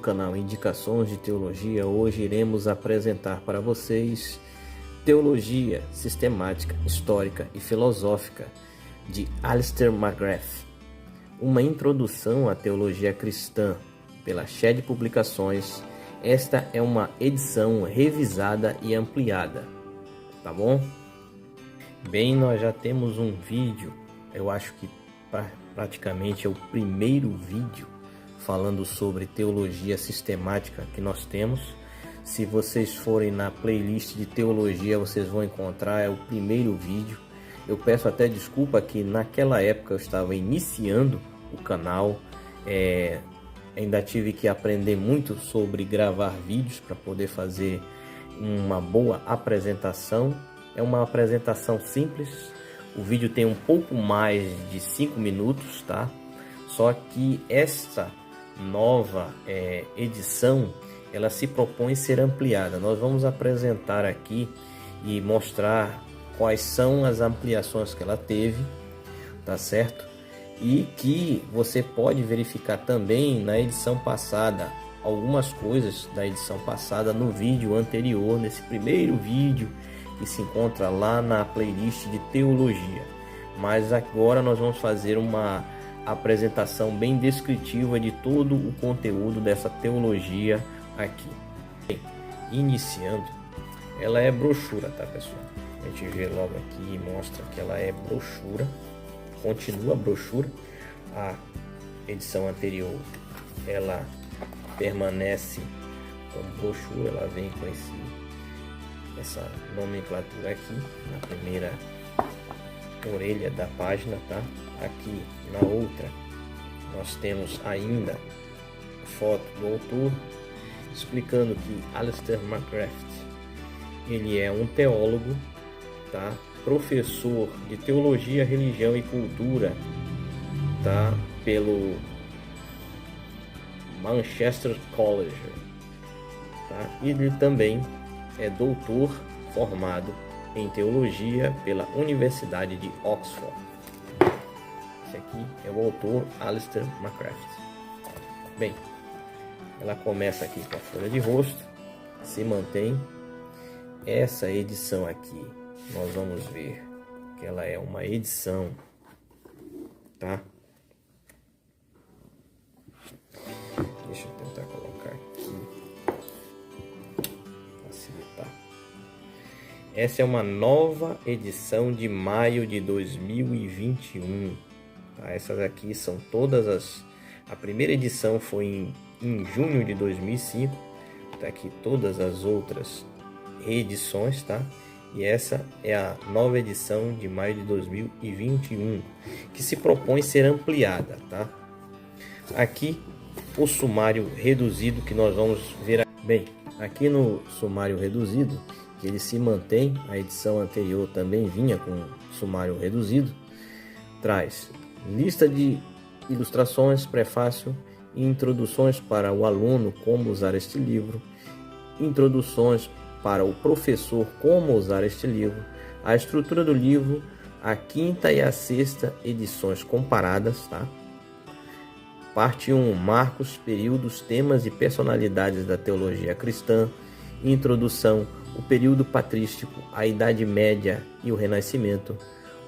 canal Indicações de Teologia. Hoje iremos apresentar para vocês Teologia Sistemática, Histórica e Filosófica de Alistair McGrath, uma introdução à teologia cristã pela Shed Publicações. Esta é uma edição revisada e ampliada, tá bom? Bem, nós já temos um vídeo, eu acho que praticamente é o primeiro vídeo falando sobre teologia sistemática que nós temos. Se vocês forem na playlist de teologia, vocês vão encontrar, é o primeiro vídeo. Eu peço até desculpa que naquela época eu estava iniciando o canal, ainda tive que aprender muito sobre gravar vídeos para poder fazer uma boa apresentação. É uma apresentação simples, o vídeo tem um pouco mais de 5 minutos, tá? Só que esta nova edição, ela se propõe ser ampliada. Nós vamos apresentar aqui e mostrar quais são as ampliações que ela teve, tá certo? E que você pode verificar também na edição passada, algumas coisas da edição passada no vídeo anterior, nesse primeiro vídeo que se encontra lá na playlist de teologia. Mas agora nós vamos fazer uma apresentação bem descritiva de todo o conteúdo dessa teologia aqui. Bem, iniciando, ela é brochura, tá, pessoal? A gente vê logo aqui e mostra que ela é brochura, continua brochura. A edição anterior ela permanece como brochura, ela vem com essa nomenclatura aqui na primeira orelha da página, tá? Aqui na outra nós temos ainda foto do autor explicando que Alistair McGrath, ele é um teólogo, tá? Professor de teologia, religião e cultura, tá? Pelo Manchester College, tá? E ele também é doutor formado em teologia pela Universidade de Oxford. Esse aqui é o autor Alistair McGrath. Bem, ela começa aqui com a folha de rosto, se mantém. Essa edição aqui, nós vamos ver que ela é uma edição, tá? Deixa eu tentar colocar aqui, facilitar. Essa é uma nova edição de maio de 2021. Tá? Essas aqui são todas a primeira edição foi em junho de 2005. Tá aqui todas as outras reedições, tá? E essa é a nova edição de maio de 2021, que se propõe ser ampliada, tá? Aqui o sumário reduzido que nós vamos ver. Bem, aqui no sumário reduzido, que ele se mantém, a edição anterior também vinha com sumário reduzido, traz lista de ilustrações, prefácio e introduções para o aluno como usar este livro, introduções para o professor como usar este livro, a estrutura do livro, a quinta e a sexta edições comparadas, tá? Parte 1, marcos, períodos, temas e personalidades da teologia cristã, introdução, o período patrístico, a Idade Média e o Renascimento,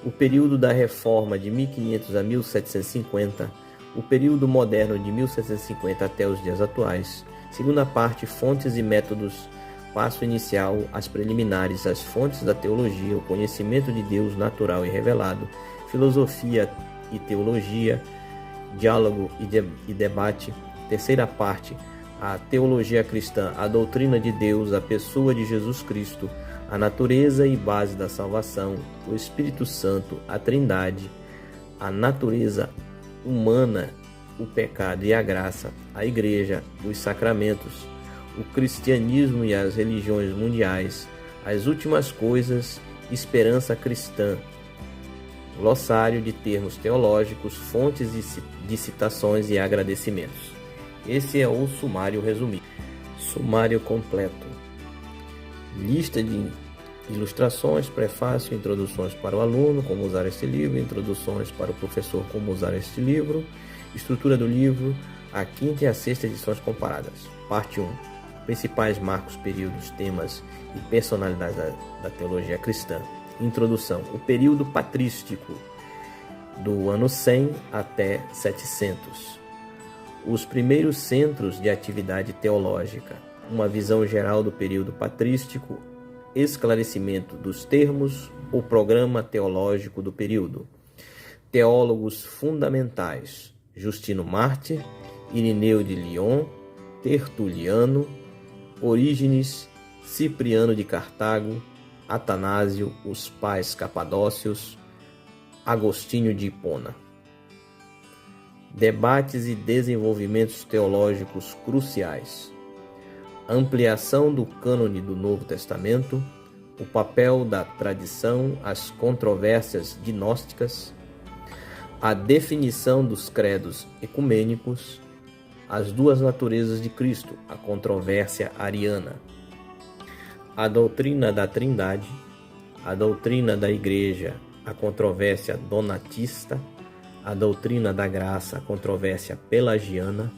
o período da Reforma de 1500 a 1750, o período moderno de 1750 até os dias atuais. Segunda parte, fontes e métodos, passo inicial, as preliminares, as fontes da teologia, o conhecimento de Deus natural e revelado, filosofia e teologia, diálogo e debate. Terceira parte, a teologia cristã, a doutrina de Deus, a pessoa de Jesus Cristo, a natureza e base da salvação, o Espírito Santo, a Trindade, a natureza humana, o pecado e a graça, a igreja, os sacramentos, o cristianismo e as religiões mundiais, as últimas coisas, esperança cristã, glossário de termos teológicos, fontes de citações e agradecimentos. Esse é o sumário resumido. Sumário completo. Lista de ilustrações, prefácio, introduções para o aluno, como usar este livro, introduções para o professor, como usar este livro, estrutura do livro, a quinta e a sexta edições comparadas. Parte 1. Principais marcos, períodos, temas e personalidades da teologia cristã. Introdução. O período patrístico, do ano 100 até 700. Os primeiros centros de atividade teológica. Uma visão geral do período patrístico. Esclarecimento dos termos. O programa teológico do período. Teólogos fundamentais: Justino Mártir, Irineu de Lyon, Tertuliano, Orígenes, Cipriano de Cartago, Atanásio, os pais capadócios, Agostinho de Hipona. Debates e desenvolvimentos teológicos cruciais. Ampliação do cânone do Novo Testamento, o papel da tradição, as controvérsias gnósticas, a definição dos credos ecumênicos, as duas naturezas de Cristo, a controvérsia ariana, a doutrina da Trindade, a doutrina da Igreja, a controvérsia donatista, a doutrina da graça, a controvérsia pelagiana,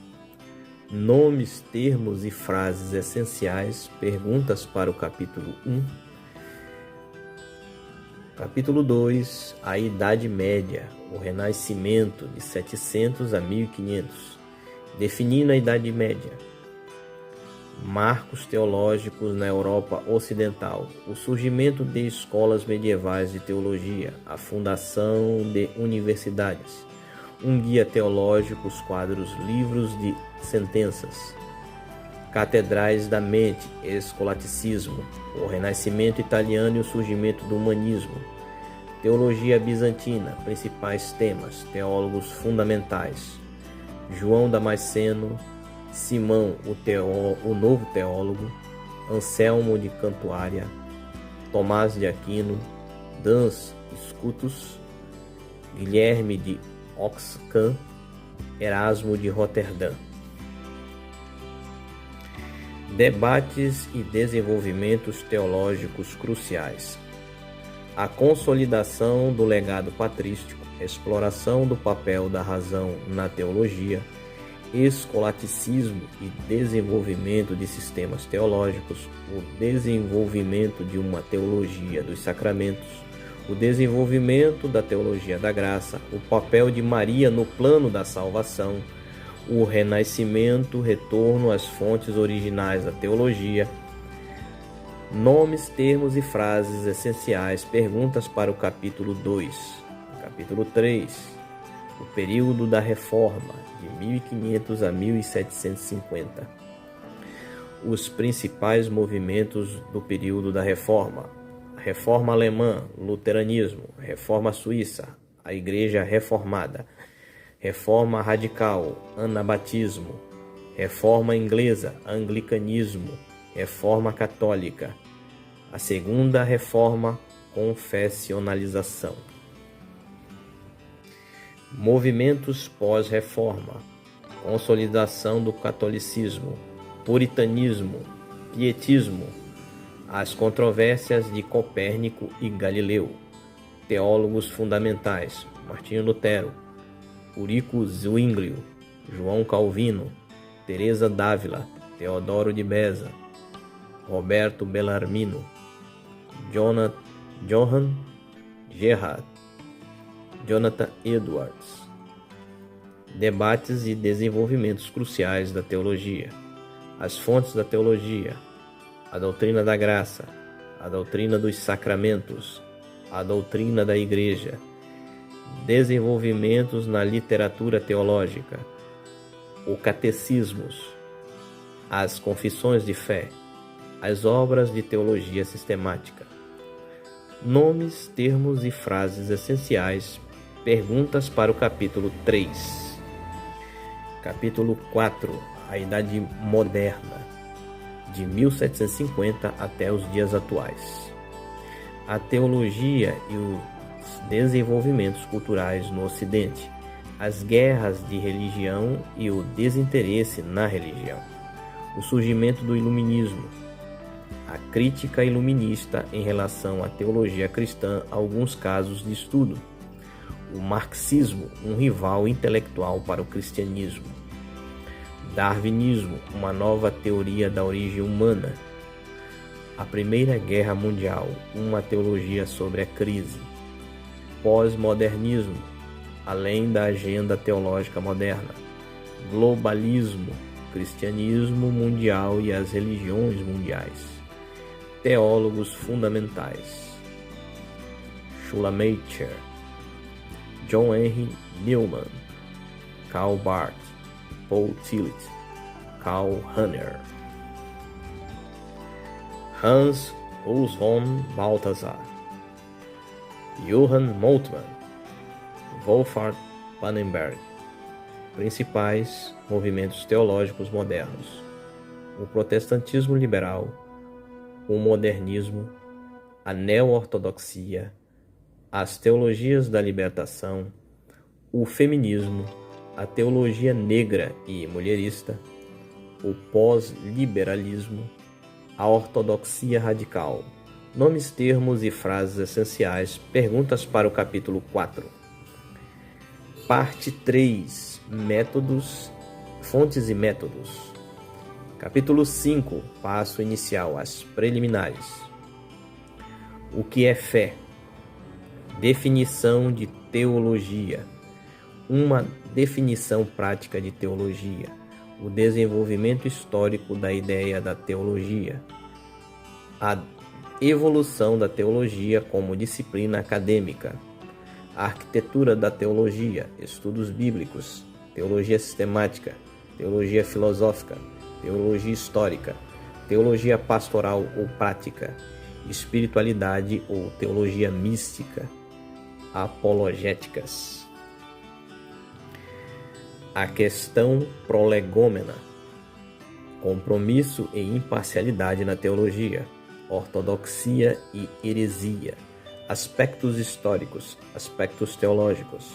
nomes, termos e frases essenciais, perguntas para o capítulo 1. Capítulo 2, a Idade Média, o Renascimento de 700 a 1500, definindo a Idade Média. Marcos teológicos na Europa Ocidental, o surgimento de escolas medievais de teologia, a fundação de universidades, um guia teológico, os quadros livros de sentenças, catedrais da mente, escolasticismo, o Renascimento italiano e o surgimento do humanismo, teologia bizantina, principais temas, teólogos fundamentais, João Damasceno, Simão, o novo teólogo, Anselmo de Cantuária, Tomás de Aquino, Duns Scotus, Guilherme de Oxcan, Erasmo de Roterdã. Debates e desenvolvimentos teológicos cruciais. A consolidação do legado patrístico, exploração do papel da razão na teologia, escolasticismo e desenvolvimento de sistemas teológicos, o desenvolvimento de uma teologia dos sacramentos, o desenvolvimento da teologia da graça, o papel de Maria no plano da salvação, o renascimento, retorno às fontes originais da teologia, nomes, termos e frases essenciais, perguntas para o capítulo 2. Capítulo 3, o período da Reforma, de 1500 a 1750. Os principais movimentos do período da Reforma: Reforma Alemã, Luteranismo, Reforma Suíça, a Igreja Reformada, Reforma Radical, Anabatismo, Reforma Inglesa, Anglicanismo, Reforma Católica, a Segunda Reforma, Confessionalização. Movimentos pós-reforma, consolidação do catolicismo, puritanismo, pietismo, as controvérsias de Copérnico e Galileu, teólogos fundamentais, Martinho Lutero, Eurico Zwinglio, João Calvino, Teresa d'Ávila, Teodoro de Beza, Roberto Bellarmino, Johann Gerhard, Jonathan Edwards. Debates e desenvolvimentos cruciais da teologia. As fontes da teologia, a doutrina da graça, a doutrina dos sacramentos, a doutrina da Igreja, desenvolvimentos na literatura teológica, o catecismos, as confissões de fé, as obras de teologia sistemática, nomes, termos e frases essenciais, perguntas para o capítulo 3. Capítulo 4, a Idade Moderna, de 1750 até os dias atuais. A teologia e os desenvolvimentos culturais no Ocidente, as guerras de religião e o desinteresse na religião, o surgimento do iluminismo, a crítica iluminista em relação à teologia cristã, alguns casos de estudo, o marxismo, um rival intelectual para o cristianismo, Darwinismo, uma nova teoria da origem humana. A Primeira Guerra Mundial, uma teologia sobre a crise. Pós-modernismo, além da agenda teológica moderna. Globalismo, cristianismo mundial e as religiões mundiais. Teólogos fundamentais. Schleiermacher, John Henry Newman, Karl Barth, Paul Tillich, Karl Rahner, Hans Urs von Balthasar, Johann Moltmann, Wolfhard Pannenberg. Principais movimentos teológicos modernos: o protestantismo liberal, o modernismo, a neo-ortodoxia, as teologias da libertação, o feminismo, a teologia negra e mulherista, o pós-liberalismo, a ortodoxia radical. Nomes, termos e frases essenciais. Perguntas para o capítulo 4. Parte 3. Métodos, fontes e métodos. Capítulo 5. Passo inicial, as preliminares. O que é fé? Definição de teologia. Uma definição prática de teologia. O desenvolvimento histórico da ideia da teologia. A evolução da teologia como disciplina acadêmica. A arquitetura da teologia, estudos bíblicos, teologia sistemática, teologia filosófica, teologia histórica, teologia pastoral ou prática, espiritualidade ou teologia mística, apologéticas. A questão prolegômena, compromisso e imparcialidade na teologia, ortodoxia e heresia, aspectos históricos, aspectos teológicos,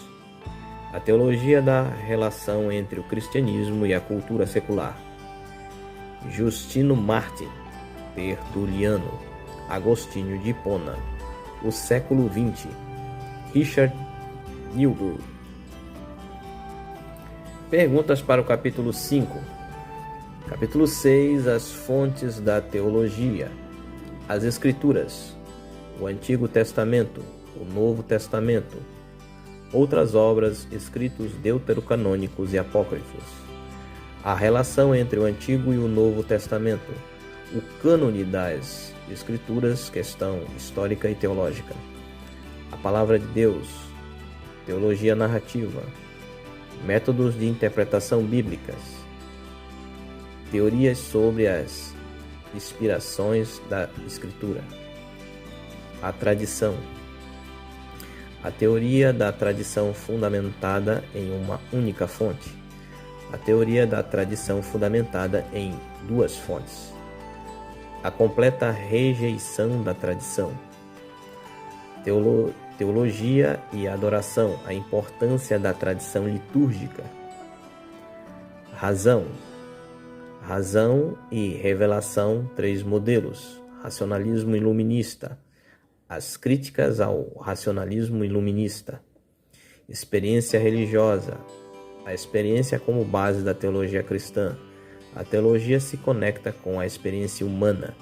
a teologia da relação entre o cristianismo e a cultura secular, Justino Martin, Tertuliano, Agostinho de Hipona, o século XX, Richard Niebuhr. Perguntas para o capítulo 5. Capítulo 6. As fontes da teologia. As Escrituras. O Antigo Testamento. O Novo Testamento. Outras obras, escritos deuterocanônicos e apócrifos. A relação entre o Antigo e o Novo Testamento. O cânone das Escrituras, questão histórica e teológica. A Palavra de Deus. Teologia narrativa. Métodos de interpretação bíblicas. Teorias sobre as inspirações da Escritura. A tradição. A teoria da tradição fundamentada em uma única fonte. A teoria da tradição fundamentada em duas fontes. A completa rejeição da tradição. Teologia e adoração, a importância da tradição litúrgica. Razão e revelação, 3 modelos. Racionalismo iluminista. As críticas ao racionalismo iluminista. Experiência religiosa. A experiência como base da teologia cristã. A teologia se conecta com a experiência humana.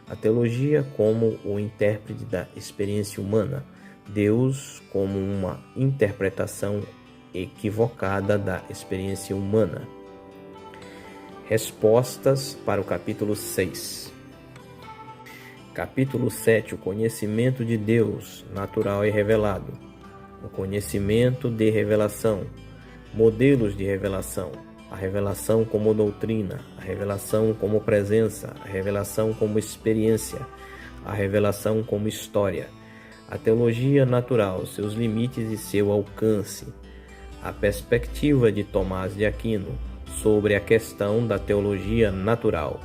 A teologia como o intérprete da experiência humana. Deus como uma interpretação equivocada da experiência humana. Respostas para o capítulo 6. Capítulo 7. O conhecimento de Deus, natural e revelado. O conhecimento de revelação. Modelos de revelação. A revelação como doutrina. A revelação como presença. A revelação como experiência. A revelação como história. A teologia natural, seus limites e seu alcance. A perspectiva de Tomás de Aquino sobre a questão da teologia natural.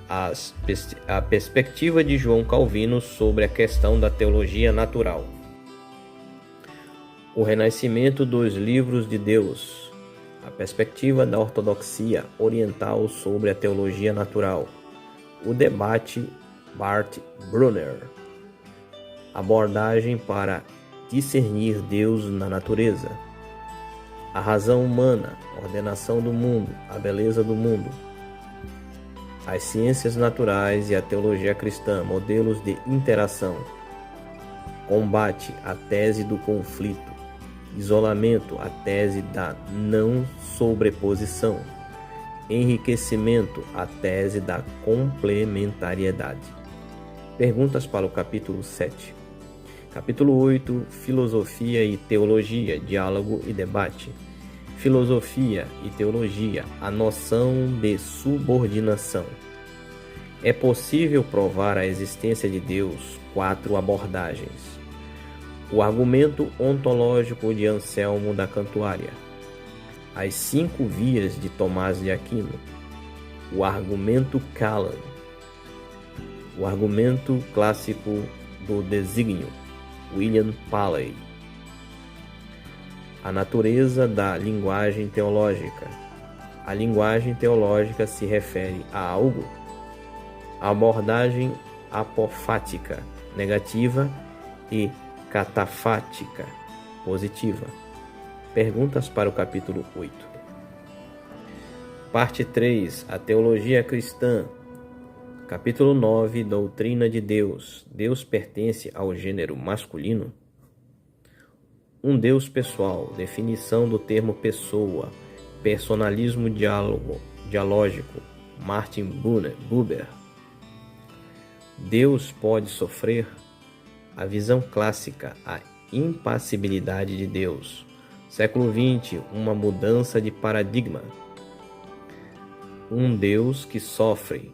A perspectiva de João Calvino sobre a questão da teologia natural. O renascimento dos livros de Deus. A perspectiva da ortodoxia oriental sobre a teologia natural. O debate Barth-Brunner. Abordagem para discernir Deus na natureza. a razão humana, a ordenação do mundo, a beleza do mundo, as ciências naturais e a teologia cristã, modelos de interação, combate, a tese do conflito, isolamento, a tese da não sobreposição, enriquecimento, a tese da complementariedade. Perguntas para o capítulo 7. Capítulo 8, Filosofia e Teologia, Diálogo e Debate. Filosofia e Teologia, a noção de subordinação. É possível provar a existência de Deus? 4 abordagens. O argumento ontológico de Anselmo da Cantuária. As 5 vias de Tomás de Aquino. O argumento Callan. O argumento clássico do desígnio. William Paley. A natureza da linguagem teológica. A linguagem teológica se refere a algo? A abordagem apofática, negativa, e catafática, positiva. Perguntas para o capítulo 8. Parte 3. A teologia cristã. Capítulo 9. Doutrina de Deus. Deus pertence ao gênero masculino? Um Deus pessoal. Definição do termo pessoa. Personalismo dialógico. Martin Buber. Deus pode sofrer? A visão clássica. A impassibilidade de Deus. Século XX. Uma mudança de paradigma. Um Deus que sofre.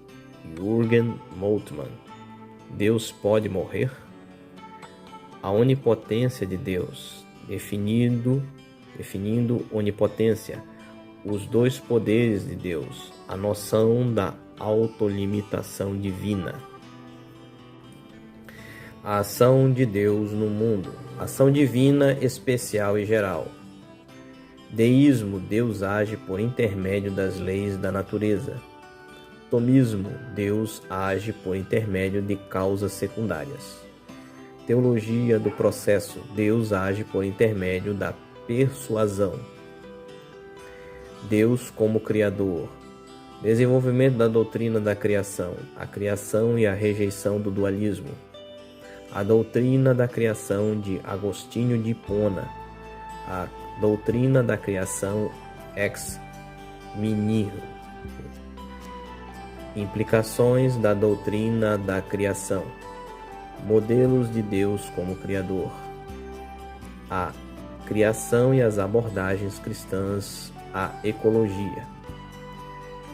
Jürgen Moltmann. Deus pode morrer? A onipotência de Deus, definindo onipotência, os 2 poderes de Deus, a noção da autolimitação divina. A ação de Deus no mundo, ação divina especial e geral. Deísmo, Deus age por intermédio das leis da natureza. Tomismo, Deus age por intermédio de causas secundárias. Teologia do processo, Deus age por intermédio da persuasão. Deus como Criador. Desenvolvimento da doutrina da criação, a criação e a rejeição do dualismo. A doutrina da criação de Agostinho de Hipona. A doutrina da criação ex nihilo. Implicações da doutrina da criação. Modelos de Deus como Criador. A criação e as abordagens cristãs à ecologia.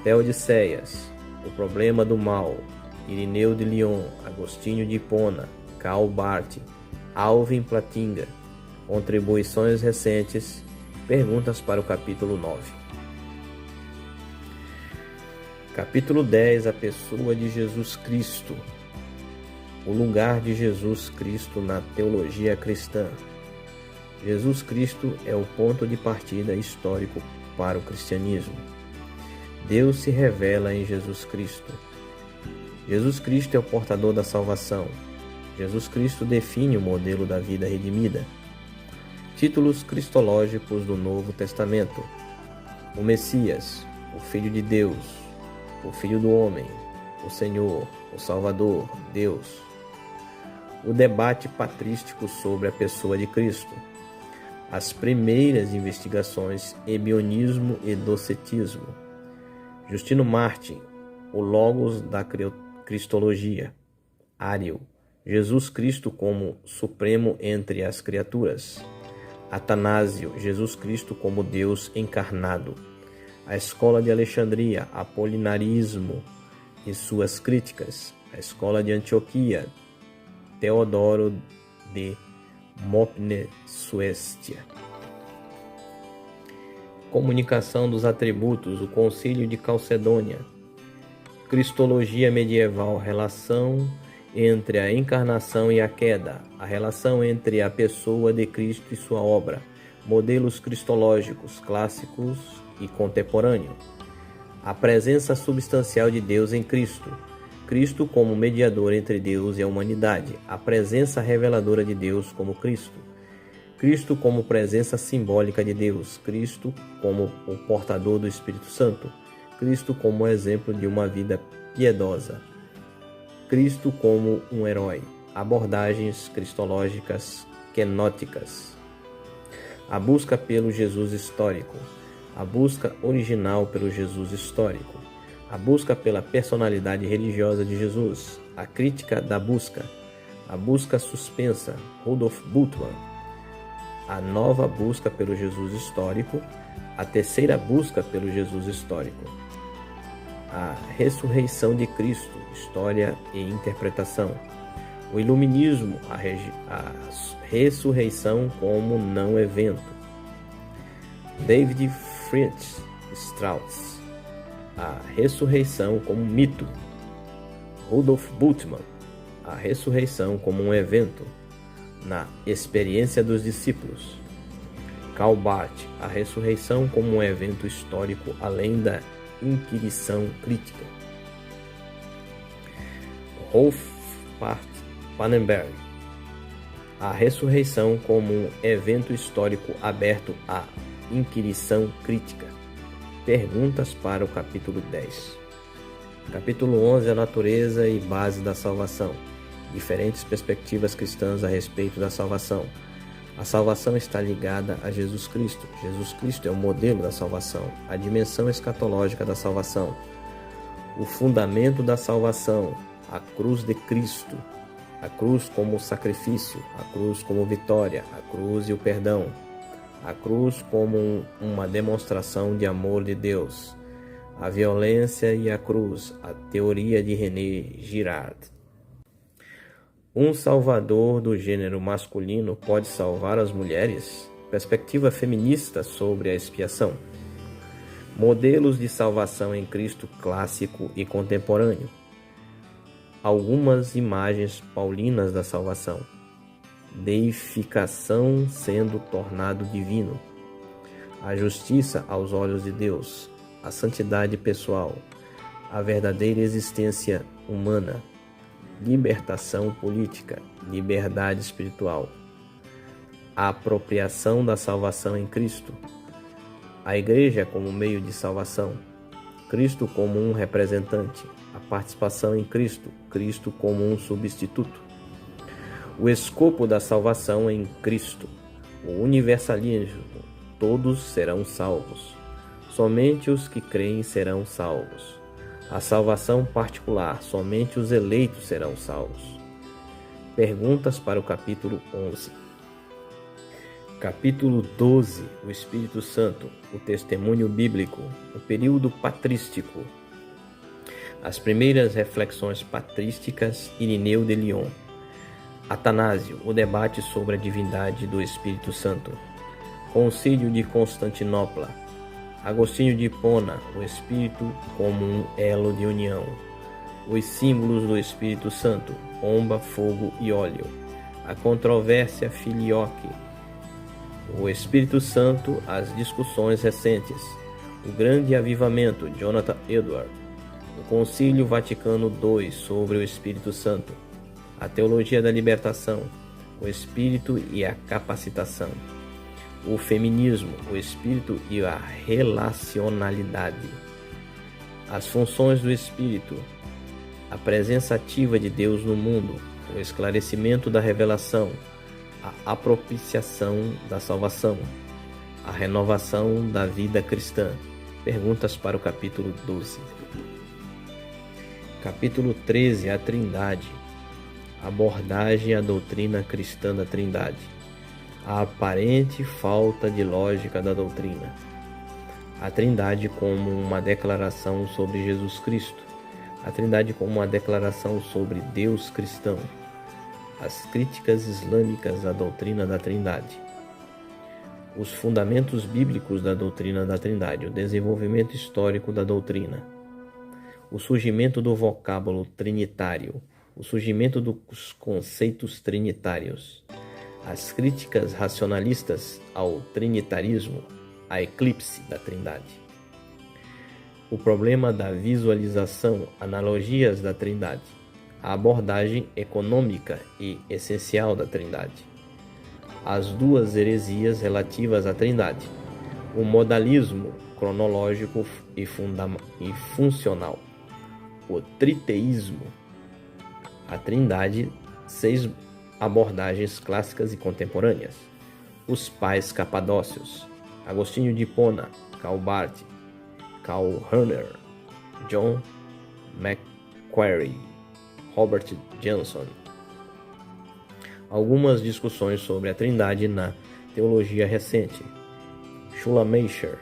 Teodiceias. O problema do mal. Irineu de Lyon, Agostinho de Hipona, Karl Barth, Alvin Plantinga. Contribuições recentes. Perguntas para o capítulo 9. Capítulo 10. A pessoa de Jesus Cristo. O lugar de Jesus Cristo na teologia cristã. Jesus Cristo é o ponto de partida histórico para o cristianismo. Deus se revela em Jesus Cristo. Jesus Cristo é o portador da salvação. Jesus Cristo define o modelo da vida redimida. Títulos cristológicos do Novo Testamento. O Messias, o Filho de Deus, o Filho do Homem, o Senhor, o Salvador, Deus. O debate patrístico sobre a pessoa de Cristo. As primeiras investigações ebionismo e docetismo. Justino Martin, o Logos da Cristologia. Ariel, Jesus Cristo como supremo entre as criaturas. Atanásio, Jesus Cristo como Deus encarnado. A Escola de Alexandria, Apolinarismo e suas críticas. A Escola de Antioquia, Teodoro de Mopne, Suécia. Comunicação dos atributos, o Concílio de Calcedônia. Cristologia medieval, relação entre a encarnação e a queda, a relação entre a pessoa de Cristo e sua obra, modelos cristológicos clássicos e contemporâneos. A presença substancial de Deus em Cristo. Cristo como mediador entre Deus e a humanidade, a presença reveladora de Deus como Cristo. Cristo como presença simbólica de Deus, Cristo como o portador do Espírito Santo, Cristo como exemplo de uma vida piedosa, Cristo como um herói, abordagens cristológicas quenóticas, a busca pelo Jesus histórico, a busca original pelo Jesus histórico, a busca pela personalidade religiosa de Jesus, a crítica da busca, a busca suspensa, Rudolf Bultmann, a nova busca pelo Jesus histórico, a terceira busca pelo Jesus histórico, a ressurreição de Cristo, história e interpretação, o iluminismo, a ressurreição como não evento, David Fritz Strauss, a ressurreição como mito, Rudolf Bultmann, a ressurreição como um evento, na experiência dos discípulos, Karl Barth, a ressurreição como um evento histórico além da inquirição crítica, Rolf Pannenberg, a ressurreição como um evento histórico aberto à inquirição crítica. Perguntas para o capítulo 10. Capítulo 11, a natureza e base da salvação. Diferentes perspectivas cristãs a respeito da salvação. A salvação está ligada a Jesus Cristo. Jesus Cristo é o modelo da salvação, a dimensão escatológica da salvação, o fundamento da salvação, a cruz de Cristo, a cruz como sacrifício, a cruz como vitória, a cruz e o perdão, a cruz como uma demonstração de amor de Deus, a violência e a cruz, a teoria de René Girard. Um salvador do gênero masculino pode salvar as mulheres? Perspectiva feminista sobre a expiação. Modelos de salvação em Cristo clássico e contemporâneo. Algumas imagens paulinas da salvação. Deificação sendo tornado divino. A justiça aos olhos de Deus. A santidade pessoal. A verdadeira existência humana. Libertação política, liberdade espiritual, a apropriação da salvação em Cristo, a Igreja como meio de salvação, Cristo como um representante, a participação em Cristo, Cristo como um substituto, o escopo da salvação em Cristo, o universalismo, todos serão salvos, somente os que creem serão salvos. A salvação particular, somente os eleitos serão salvos. Perguntas para o capítulo 11. Capítulo 12. O Espírito Santo, o testemunho bíblico, o período patrístico. As primeiras reflexões patrísticas, Irineu de Lyon. Atanásio, o debate sobre a divindade do Espírito Santo. Concílio de Constantinopla. Agostinho de Hipona, o Espírito como um elo de união. Os símbolos do Espírito Santo, pomba, fogo e óleo. A controvérsia filioque. O Espírito Santo, as discussões recentes. O grande avivamento, Jonathan Edwards. O Concílio Vaticano II sobre o Espírito Santo. A teologia da libertação. O Espírito e a capacitação. O feminismo, o espírito e a relacionalidade. As funções do espírito, a presença ativa de Deus no mundo, o esclarecimento da revelação, a apropiciação da salvação, a renovação da vida cristã. Perguntas para o capítulo 12. Capítulo 13, a Trindade. Abordagem à doutrina cristã da Trindade. A aparente falta de lógica da doutrina. A Trindade como uma declaração sobre Jesus Cristo. A Trindade como uma declaração sobre Deus cristão. As críticas islâmicas à doutrina da Trindade. Os fundamentos bíblicos da doutrina da Trindade. O desenvolvimento histórico da doutrina. O surgimento do vocábulo trinitário. O surgimento dos conceitos trinitários. As críticas racionalistas ao trinitarismo, a eclipse da Trindade. O problema da visualização, analogias da Trindade. A abordagem econômica e essencial da Trindade. as duas heresias relativas à Trindade, o modalismo cronológico e funcional, o triteísmo, a Trindade, 6 abordagens clássicas e contemporâneas, os pais capadócios, Agostinho de Hipona, Karl Barth, Karl Rahner, John Macquarrie, Robert Johnson. Algumas discussões sobre a Trindade na teologia recente. Schleiermacher,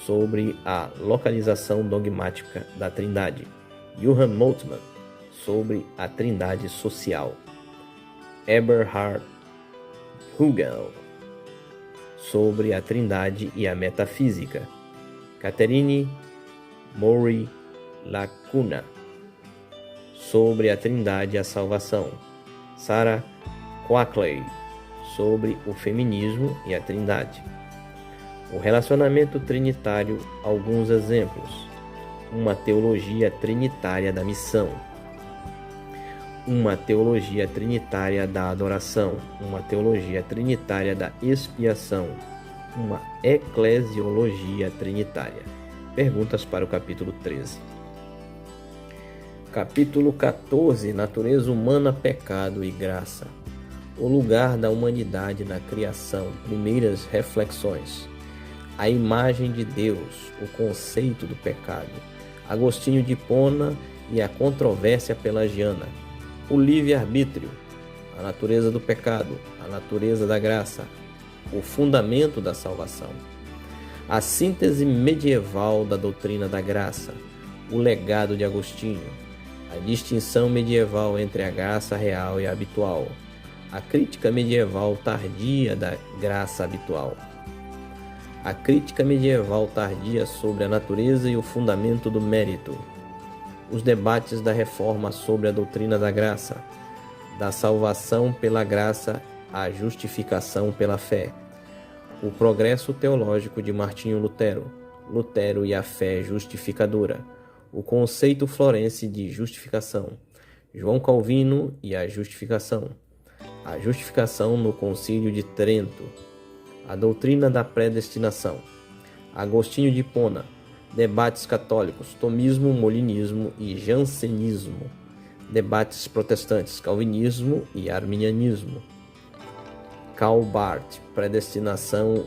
sobre a localização dogmática da Trindade. Johann Moltmann, sobre a Trindade social. Eberhard Hugel, sobre a Trindade e a metafísica. Catherine Murray Lacuna, sobre a Trindade e a salvação. Sarah Quackley, sobre o feminismo e a Trindade. O relacionamento trinitário, alguns exemplos. Uma teologia trinitária da missão. Uma teologia trinitária da adoração. Uma teologia trinitária da expiação. Uma eclesiologia trinitária. Perguntas para o capítulo 13. Capítulo 14. Natureza humana, pecado e graça. O lugar da humanidade na criação. Primeiras reflexões. A imagem de Deus, o conceito do pecado, Agostinho de Hipona e a controvérsia pelagiana, o livre-arbítrio, a natureza do pecado, a natureza da graça, o fundamento da salvação, a síntese medieval da doutrina da graça, o legado de Agostinho, a distinção medieval entre a graça real e a habitual, a crítica medieval tardia da graça habitual. A crítica medieval tardia sobre a natureza e o fundamento do mérito. Os debates da reforma sobre a doutrina da graça, da salvação pela graça à justificação pela fé. O progresso teológico de Martinho Lutero, Lutero e a fé justificadora. O conceito florense de justificação, João Calvino e a justificação no Concílio de Trento. A doutrina da predestinação, Agostinho de Hipona, debates católicos, tomismo, molinismo e jansenismo, debates protestantes, calvinismo e arminianismo. Karl Barth, predestinação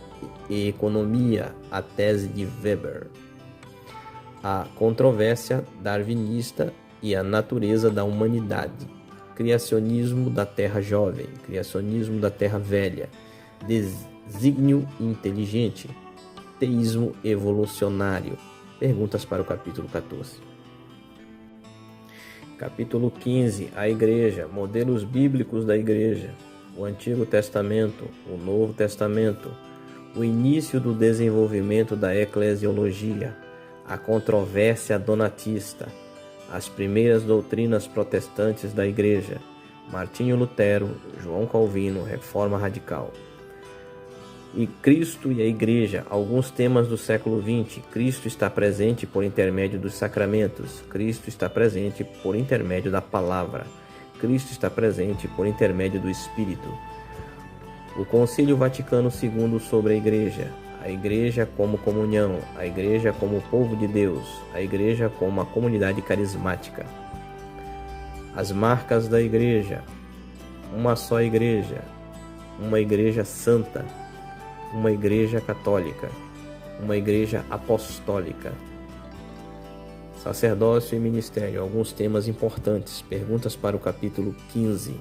e economia, a tese de Weber. A controvérsia darwinista e a natureza da humanidade, criacionismo da terra jovem, criacionismo da terra velha, desígnio inteligente, teísmo evolucionário. Perguntas para o capítulo 14. Capítulo 15. A Igreja, modelos bíblicos da Igreja, o Antigo Testamento, o Novo Testamento, o início do desenvolvimento da eclesiologia, a controvérsia donatista, as primeiras doutrinas protestantes da Igreja, Martinho Lutero, João Calvino, Reforma Radical. E Cristo e a Igreja, alguns temas do século XX. Cristo está presente por intermédio dos sacramentos. Cristo está presente por intermédio da palavra. Cristo está presente por intermédio do Espírito. O Concílio Vaticano II sobre a Igreja como comunhão, a Igreja como povo de Deus, a Igreja como uma comunidade carismática. As marcas da Igreja, uma só Igreja, uma Igreja santa, uma Igreja católica, uma Igreja apostólica. Sacerdócio e ministério, alguns temas importantes. Perguntas para o capítulo 15.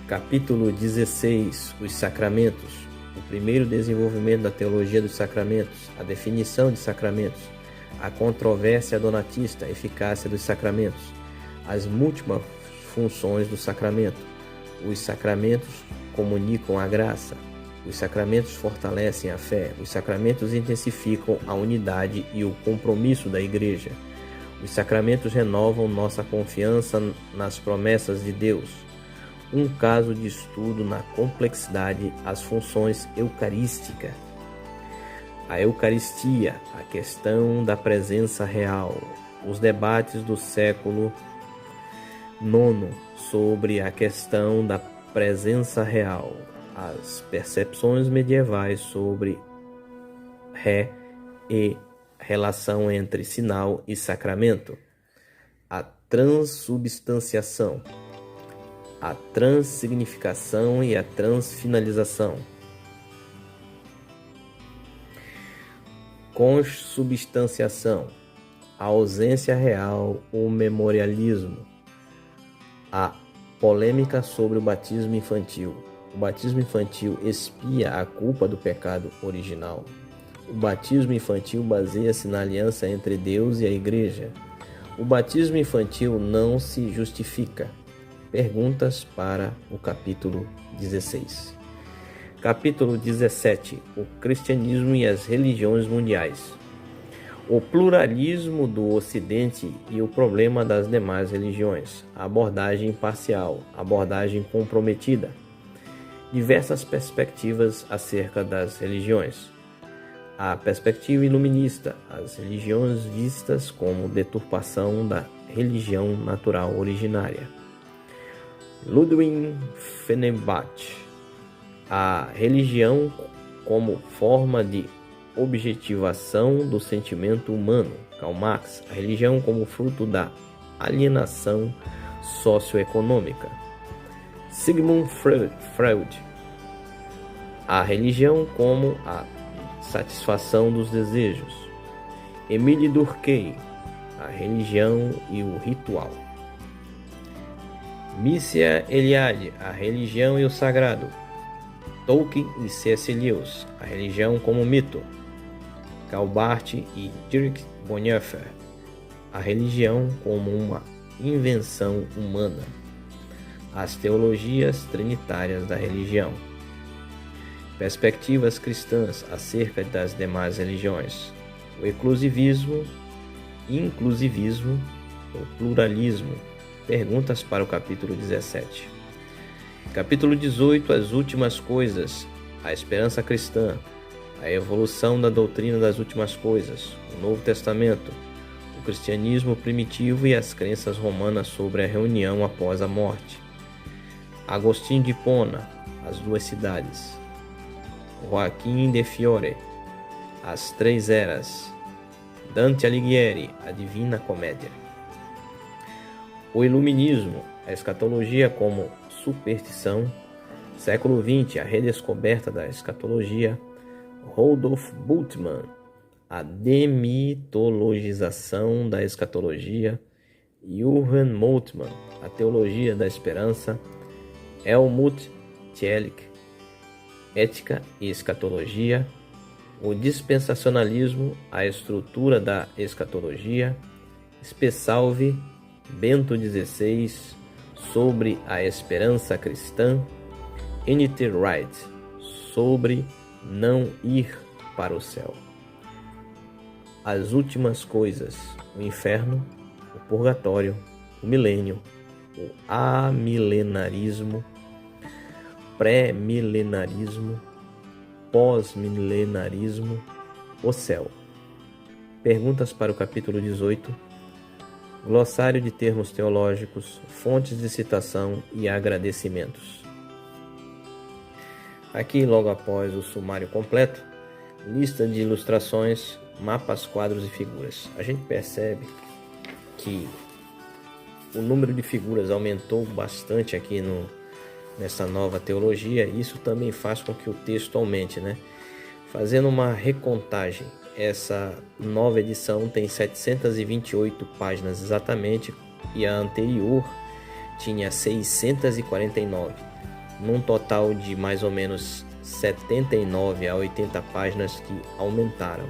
Capítulo 16. Os sacramentos. O primeiro desenvolvimento da teologia dos sacramentos, a definição de sacramentos, a controvérsia donatista, a eficácia dos sacramentos, as múltiplas funções do sacramento. Os sacramentos comunicam a graça. Os sacramentos fortalecem a fé. Os sacramentos intensificam a unidade e o compromisso da Igreja. Os sacramentos renovam nossa confiança nas promessas de Deus. Um caso de estudo na complexidade, as funções eucarísticas. A Eucaristia, a questão da presença real. Os debates do século IX sobre a questão da presença real, as percepções medievais sobre ré e relação entre sinal e sacramento, a transubstanciação, a transsignificação e a transfinalização, consubstanciação, a ausência real, o memorialismo, a polêmica sobre o batismo infantil. O batismo infantil expia a culpa do pecado original. O batismo infantil baseia-se na aliança entre Deus e a Igreja. O batismo infantil não se justifica. Perguntas para o capítulo 16. Capítulo 17. O cristianismo e as religiões mundiais. O pluralismo do Ocidente e o problema das demais religiões. Abordagem parcial, abordagem comprometida. Diversas perspectivas acerca das religiões. A perspectiva iluminista, as religiões vistas como deturpação da religião natural originária. Ludwig Feuerbach, a religião como forma de objetivação do sentimento humano. Karl Marx, a religião como fruto da alienação socioeconômica. Sigmund Freud, a religião como a satisfação dos desejos. Émile Durkheim, a religião e o ritual. Mircea Eliade, a religião e o sagrado. Tolkien e C.S. Lewis, a religião como mito. Karl Barth e Dietrich Bonhoeffer, a religião como uma invenção humana. As teologias trinitárias da religião. Perspectivas cristãs acerca das demais religiões. O inclusivismo, o pluralismo. Perguntas para o capítulo 17. Capítulo 18. As últimas coisas. A esperança cristã. A evolução da doutrina das últimas coisas. O Novo Testamento. O cristianismo primitivo e as crenças romanas sobre a reunião após a morte. Agostinho de Hipona. As duas cidades. Joaquim de Fiore, As Três Eras. Dante Alighieri, A Divina Comédia. O Iluminismo, a escatologia como superstição. Século XX, a redescoberta da escatologia. Rudolf Bultmann, a demitologização da escatologia. Johann Moltmann, a teologia da esperança. Helmut Thielicke, ética e escatologia. O dispensacionalismo, a estrutura da escatologia. Spesalvi, Bento XVI, sobre a esperança cristã. N.T. Wright, sobre não ir para o céu. As últimas coisas, o inferno, o purgatório, o milênio, o amilenarismo, pré-milenarismo, pós-milenarismo, o céu. Perguntas para o capítulo 18. Glossário de termos teológicos, fontes de citação e agradecimentos. Aqui, logo após o sumário completo, lista de ilustrações, mapas, quadros e figuras. A gente percebe que o número de figuras aumentou bastante aqui nessa nova teologia. Isso também faz com que o texto aumente, né? Fazendo uma recontagem, essa nova edição tem 728 páginas exatamente, e a anterior tinha 649, num total de mais ou menos 79 a 80 páginas que aumentaram.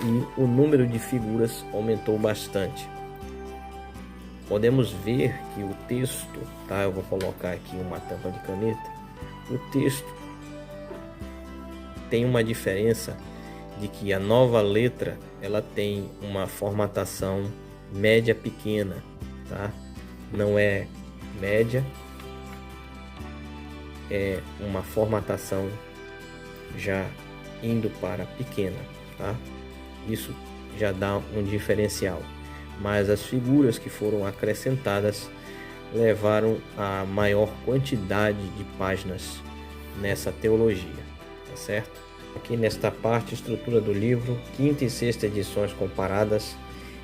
E o número de figuras aumentou bastante. Podemos ver que o texto, tá? Eu vou colocar aqui uma tampa de caneta. O texto tem uma diferença de que a nova letra ela tem uma formatação média pequena, tá? Não é média, é uma formatação já indo para pequena, tá? Isso já dá um diferencial. Mas as figuras que foram acrescentadas levaram a maior quantidade de páginas nessa teologia, tá certo? Aqui nesta parte, estrutura do livro, quinta e sexta edições comparadas,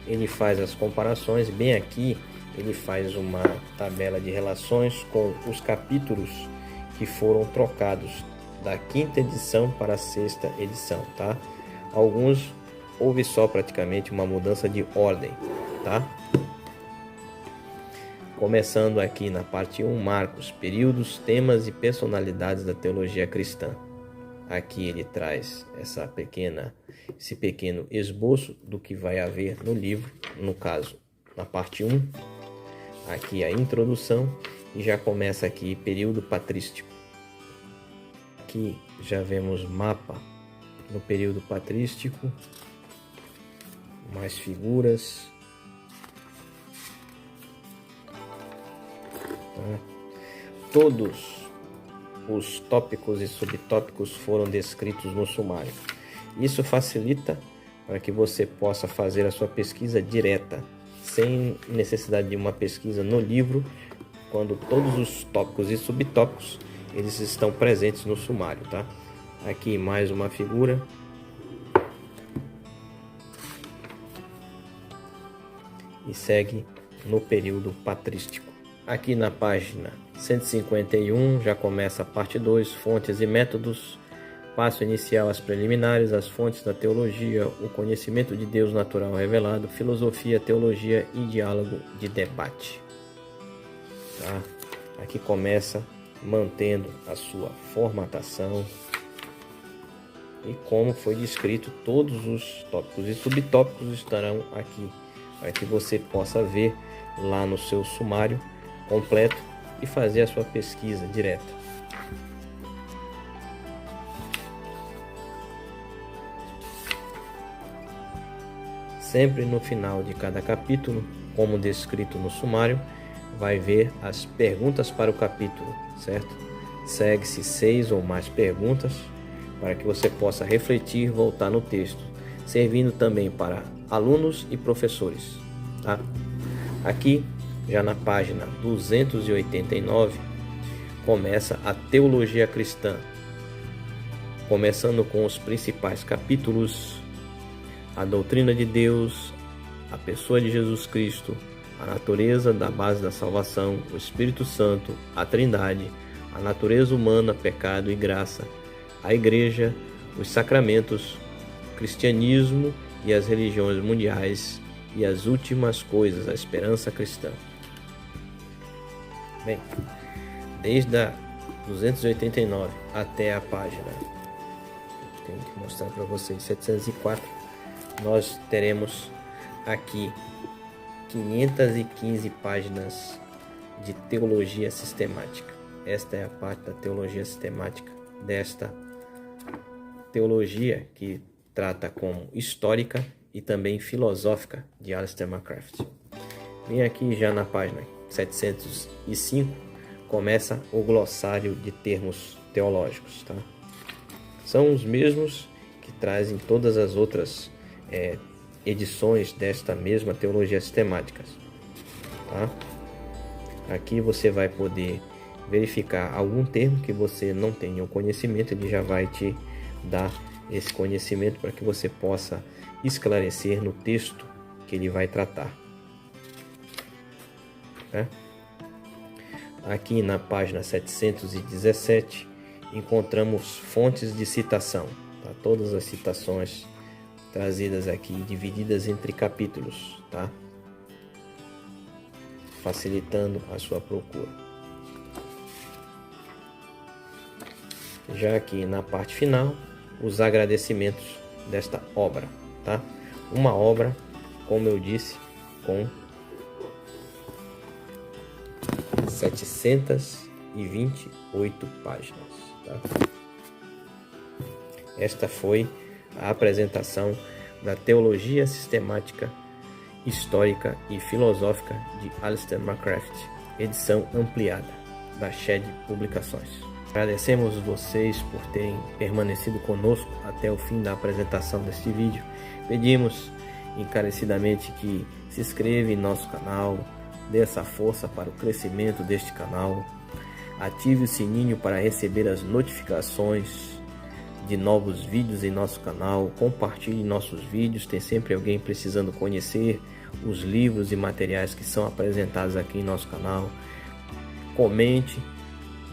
ele faz as comparações. Bem aqui ele faz uma tabela de relações com os capítulos que foram trocados da quinta edição para a sexta edição, tá? Alguns houve só praticamente uma mudança de ordem, tá? Começando aqui na parte 1, Marcos, períodos, temas e personalidades da teologia cristã. Aqui ele traz esse pequeno esboço do que vai haver no livro, no caso, na parte 1. Aqui a introdução e já começa aqui período patrístico. Aqui já vemos mapa no período patrístico, mais figuras. Todos os tópicos e subtópicos foram descritos no sumário. Isso facilita para que você possa fazer a sua pesquisa direta, sem necessidade de uma pesquisa no livro, quando todos os tópicos e subtópicos eles estão presentes no sumário, tá? Aqui mais uma figura. E segue no período patrístico. Aqui na página 151 já começa a parte 2, fontes e métodos, passo inicial, as preliminares, as fontes da teologia, o conhecimento de Deus natural revelado, filosofia, teologia e diálogo de debate. Tá? Aqui começa mantendo a sua formatação e como foi descrito, todos os tópicos e subtópicos estarão aqui, para que você possa ver lá no seu sumário completo e fazer a sua pesquisa direta. Sempre no final de cada capítulo, como descrito no sumário, vai ver as perguntas para o capítulo, certo? Segue-se 6 ou mais perguntas para que você possa refletir e voltar no texto, servindo também para alunos e professores, tá? Aqui, já na página 289, começa a teologia cristã, começando com os principais capítulos: a doutrina de Deus, a pessoa de Jesus Cristo, a natureza da base da salvação, o Espírito Santo, a Trindade, a natureza humana, pecado e graça, a igreja, os sacramentos, o cristianismo e as religiões mundiais e as últimas coisas, a esperança cristã. Bem, desde a 289 até a página, tenho que mostrar para vocês, 704, nós teremos aqui 515 páginas de teologia sistemática. Esta é a parte da teologia sistemática desta teologia que trata como histórica e também filosófica de Alistair McCraft. Bem aqui já na página 705 começa o glossário de termos teológicos, tá? São os mesmos que trazem todas as outras edições desta mesma teologia sistemática, tá? Aqui você vai poder verificar algum termo que você não tenha o conhecimento, ele já vai te dar esse conhecimento para que você possa esclarecer no texto que ele vai tratar. Aqui na página 717 encontramos fontes de citação, tá? Todas as citações trazidas aqui, divididas entre capítulos, tá? Facilitando a sua procura. Já aqui na parte final, os agradecimentos desta obra, tá? Uma obra, como eu disse, com 728 páginas, tá? Esta foi a apresentação da teologia sistemática, histórica e filosófica de Alistair McCraft, edição ampliada da Shed Publicações. Agradecemos vocês por terem permanecido conosco até o fim da apresentação deste vídeo. Pedimos encarecidamente que se inscreva em nosso canal, dê essa força para o crescimento deste canal. Ative o sininho para receber as notificações de novos vídeos em nosso canal. Compartilhe nossos vídeos, tem sempre alguém precisando conhecer os livros e materiais que são apresentados aqui em nosso canal. Comente,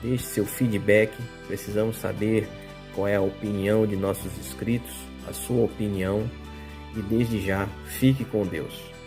deixe seu feedback, precisamos saber qual é a opinião de nossos inscritos, a sua opinião, e desde já, fique com Deus.